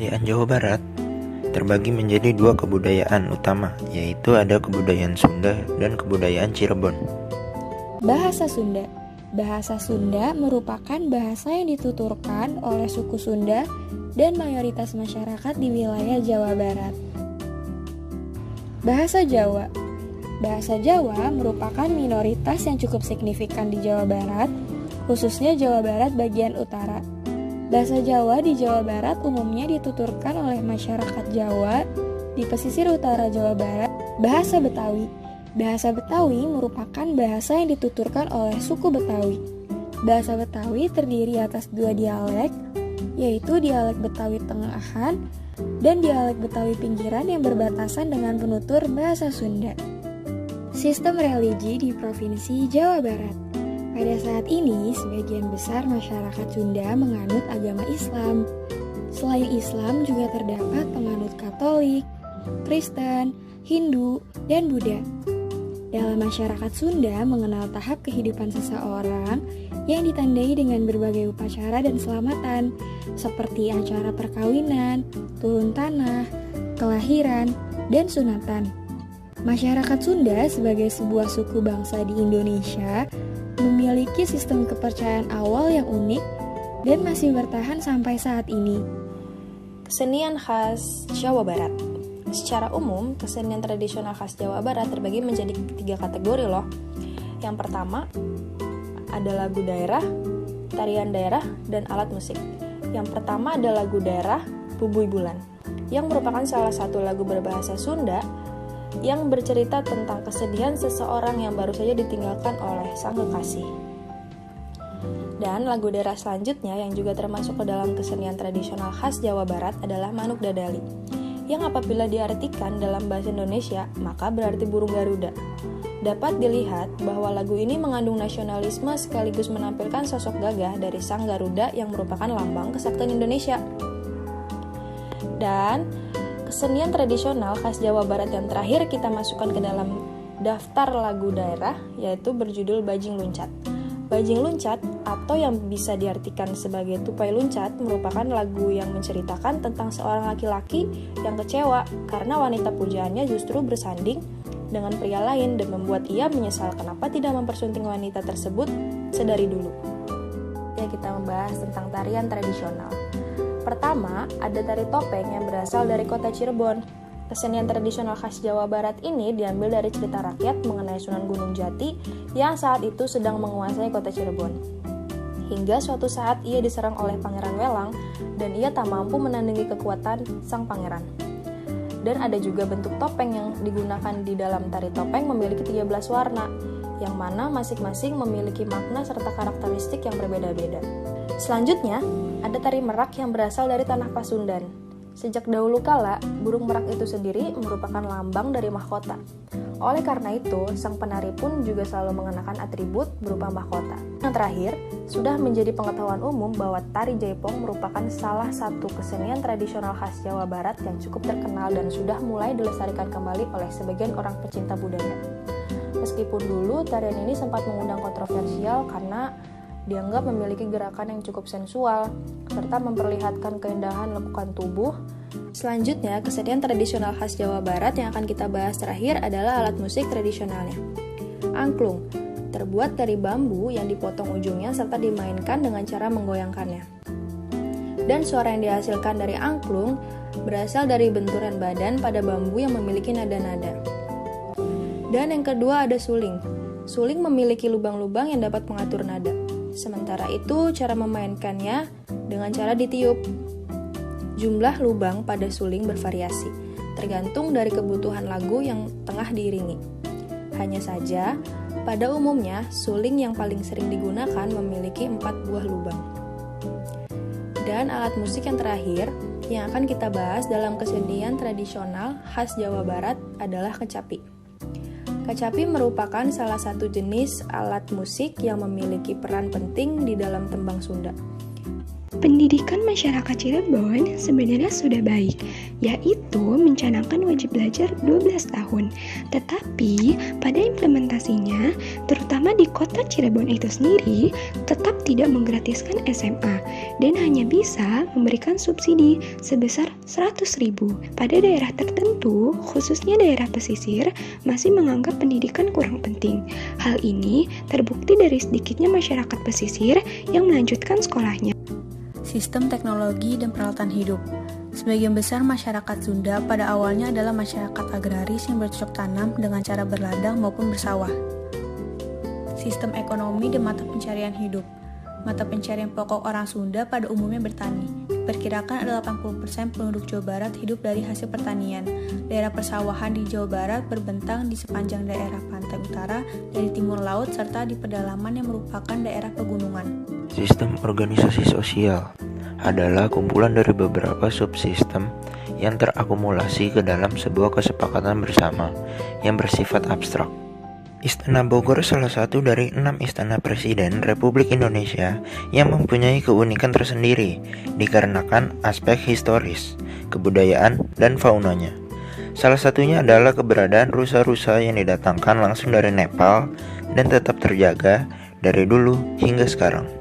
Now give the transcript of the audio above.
Kebudayaan Jawa Barat terbagi menjadi dua kebudayaan utama, yaitu ada kebudayaan Sunda dan kebudayaan Cirebon. Bahasa Sunda. Bahasa Sunda merupakan bahasa yang dituturkan oleh suku Sunda dan mayoritas masyarakat di wilayah Jawa Barat. Bahasa Jawa. Bahasa Jawa merupakan minoritas yang cukup signifikan di Jawa Barat, khususnya Jawa Barat bagian utara. Bahasa Jawa di Jawa Barat umumnya dituturkan oleh masyarakat Jawa di pesisir utara Jawa Barat. Bahasa Betawi. Bahasa Betawi merupakan bahasa yang dituturkan oleh suku Betawi. Bahasa Betawi terdiri atas dua dialek, yaitu dialek Betawi Tengahan dan dialek Betawi Pinggiran yang berbatasan dengan penutur bahasa Sunda. Sistem religi di Provinsi Jawa Barat. Pada saat ini, sebagian besar masyarakat Sunda menganut agama Islam. Selain Islam juga terdapat penganut Katolik, Kristen, Hindu, dan Buddha. Dalam masyarakat Sunda mengenal tahap kehidupan seseorang yang ditandai dengan berbagai upacara dan selamatan, seperti acara perkawinan, turun tanah, kelahiran, dan sunatan. Masyarakat Sunda sebagai sebuah suku bangsa di Indonesia memiliki sistem kepercayaan awal yang unik dan masih bertahan sampai saat ini. Kesenian khas Jawa Barat. Secara umum, kesenian tradisional khas Jawa Barat terbagi menjadi 3 kategori loh. Yang pertama ada lagu daerah, tarian daerah, dan alat musik. Yang pertama ada lagu daerah Bubuy Bulan, yang merupakan salah satu lagu berbahasa Sunda yang bercerita tentang kesedihan seseorang yang baru saja ditinggalkan oleh sang kekasih. Dan lagu daerah selanjutnya yang juga termasuk ke dalam kesenian tradisional khas Jawa Barat adalah Manuk Dadali, yang apabila diartikan dalam bahasa Indonesia maka berarti burung Garuda. Dapat dilihat bahwa lagu ini mengandung nasionalisme sekaligus menampilkan sosok gagah dari sang Garuda yang merupakan lambang kesaktian Indonesia. Dan kesenian tradisional khas Jawa Barat yang terakhir kita masukkan ke dalam daftar lagu daerah yaitu berjudul Bajing Luncat. Bajing Luncat atau yang bisa diartikan sebagai Tupai Luncat merupakan lagu yang menceritakan tentang seorang laki-laki yang kecewa karena wanita pujaannya justru bersanding dengan pria lain dan membuat ia menyesal kenapa tidak mempersunting wanita tersebut sedari dulu. Ya, kita membahas tentang tarian tradisional. Pertama, ada tari topeng yang berasal dari kota Cirebon. Kesenian tradisional khas Jawa Barat ini diambil dari cerita rakyat mengenai Sunan Gunung Jati yang saat itu sedang menguasai kota Cirebon. Hingga suatu saat ia diserang oleh Pangeran Welang dan ia tak mampu menandingi kekuatan sang pangeran. Dan ada juga bentuk topeng yang digunakan di dalam tari topeng memiliki 13 warna, yang mana masing-masing memiliki makna serta karakteristik yang berbeda-beda. Selanjutnya, ada tari merak yang berasal dari tanah Pasundan. Sejak dahulu kala, burung merak itu sendiri merupakan lambang dari mahkota. Oleh karena itu, sang penari pun juga selalu mengenakan atribut berupa mahkota. Yang terakhir, sudah menjadi pengetahuan umum bahwa tari jaipong merupakan salah satu kesenian tradisional khas Jawa Barat yang cukup terkenal dan sudah mulai dilestarikan kembali oleh sebagian orang pecinta budaya. Meskipun dulu tarian ini sempat mengundang kontroversial karena dianggap memiliki gerakan yang cukup sensual, serta memperlihatkan keindahan lekukan tubuh. Selanjutnya, kesenian tradisional khas Jawa Barat yang akan kita bahas terakhir adalah alat musik tradisionalnya. Angklung, terbuat dari bambu yang dipotong ujungnya serta dimainkan dengan cara menggoyangkannya. Dan suara yang dihasilkan dari angklung berasal dari benturan badan pada bambu yang memiliki nada-nada. Dan yang kedua ada suling. Suling memiliki lubang-lubang yang dapat mengatur nada. Sementara itu, cara memainkannya dengan cara ditiup. Jumlah lubang pada suling bervariasi, tergantung dari kebutuhan lagu yang tengah diiringi. Hanya saja, pada umumnya, suling yang paling sering digunakan memiliki 4 buah lubang. Dan alat musik yang terakhir, yang akan kita bahas dalam kesenian tradisional khas Jawa Barat adalah kecapi. Kecapi merupakan salah satu jenis alat musik yang memiliki peran penting di dalam tembang Sunda. Pendidikan masyarakat Cirebon sebenarnya sudah baik, yaitu mencanangkan wajib belajar 12 tahun. Tetapi pada implementasinya, terutama di kota Cirebon itu sendiri, tetap tidak menggratiskan SMA dan hanya bisa memberikan subsidi sebesar 100.000. Pada daerah tertentu, khususnya daerah pesisir, masih menganggap pendidikan kurang penting. Hal ini terbukti dari sedikitnya masyarakat pesisir yang melanjutkan sekolahnya. Sistem teknologi dan peralatan hidup. Sebagian besar masyarakat Sunda pada awalnya adalah masyarakat agraris yang bercocok tanam dengan cara berladang maupun bersawah. Sistem ekonomi dan mata pencarian hidup. Mata pencarian pokok orang Sunda pada umumnya bertani. Diperkirakan ada 80% penduduk Jawa Barat hidup dari hasil pertanian. Daerah persawahan di Jawa Barat berbentang di sepanjang daerah pantai utara, dari timur laut, serta di pedalaman yang merupakan daerah pegunungan. Sistem organisasi sosial adalah kumpulan dari beberapa subsistem yang terakumulasi ke dalam sebuah kesepakatan bersama yang bersifat abstrak. Istana Bogor salah satu dari 6 istana presiden Republik Indonesia yang mempunyai keunikan tersendiri dikarenakan aspek historis, kebudayaan, dan faunanya. Salah satunya adalah keberadaan rusa-rusa yang didatangkan langsung dari Nepal dan tetap terjaga dari dulu hingga sekarang.